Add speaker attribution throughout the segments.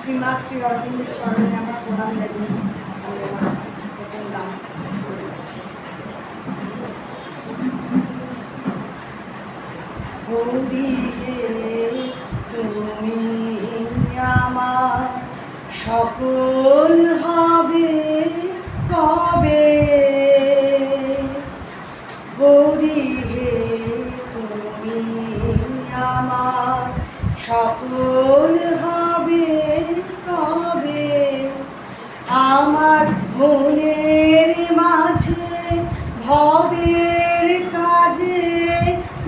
Speaker 1: শ্রীমা শ্রী অরবিন্দের চরণে আমরা প্রণাম জানাই। প্রথম গান হরি হে তুমি আমার সকল হবে কবে, হরি হে তুমি আমার সকল হবে কবে, আমার মনের মাঝে ভবের কাজে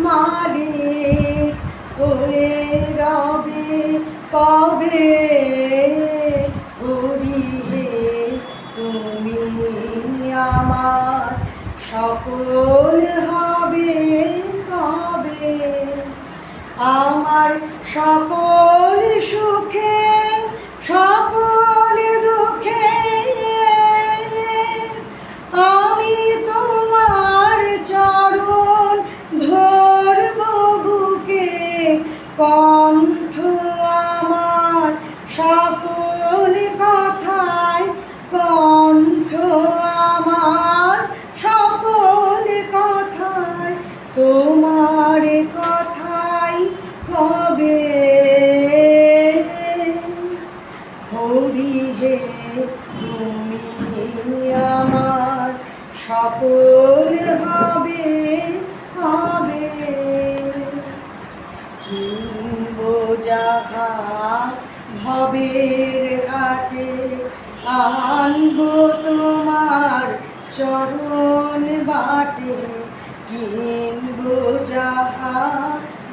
Speaker 1: মালিক হয়ে রবে কবে, হরি হে তুমি আমার সকল হবে কবে, আমার সকল সুখে সকল দুঃখে আমি তোমার চরণ ধরব বুকে, কণ্ঠ আমার সকল কথায়, কণ্ঠ আমার সকল কথায় তোমার কথাই হবে, হরি হে তুমি আমার সকল হবে হবে, কিনব যাহা ভবের ঘাটে আনব তোমার চরণ বাটে, কিনব যাহা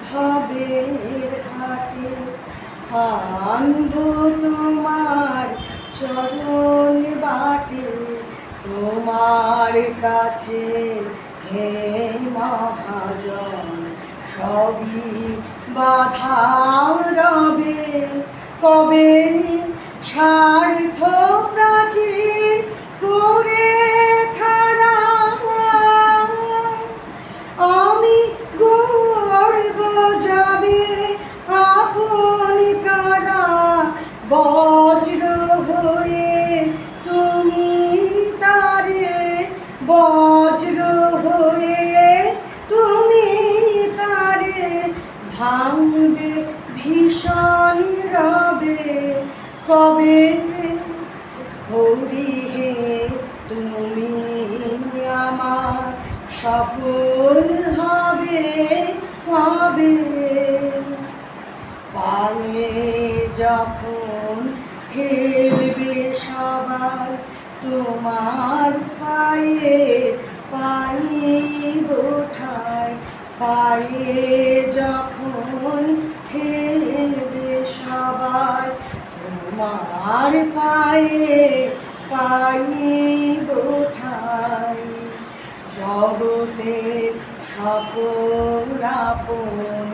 Speaker 1: ভবের ঘাটে আনব তোমার চরণ বাটে, তোমার কাছে হে মহাজন সবই বাধা রবে কবে, স্বার্থ প্রাচীর করে খাড়া আমি গর্ব যাবে আপন কারা, বজ্র হয়ে তুমি তারে, বজ্র হয়ে তুমি তারে ভাঙবে ভীষণ রবে কবে, হরি হে তুমি আমার সকল হবে কবে, পায়ে যখন খেলবে সবাই তোমার পায়ে পাইব ঠাই, পায়ে যখন খেলবে সবাই তোমার পায়ে পাইব ঠাই, জগতের সকল আপন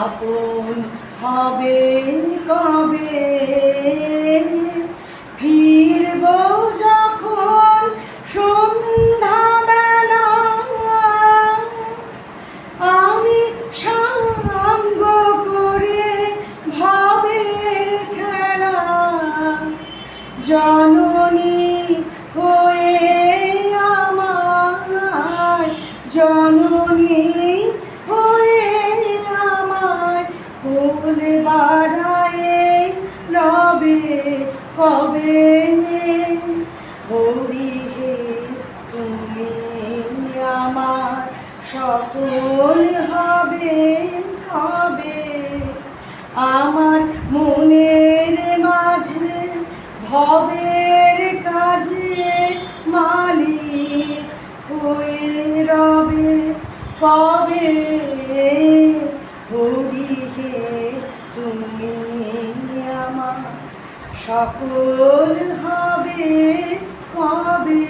Speaker 1: আপন হবে কবে, ফিরব যখন সন্ধ্যাবেলা আমি সাঙ্গ করে ভবের খেলা, জননী হয়ে আমার, জননী হয়ে আমার কোল বাড়ায়ে রবে কবে, হরি হে তুমি আমার সকল হবে হবে, আমার মনের মাঝে ভবের কাজে মালিক হয়ে রবে কবে, হরি হে তুমি আমার সকল হবে কবে।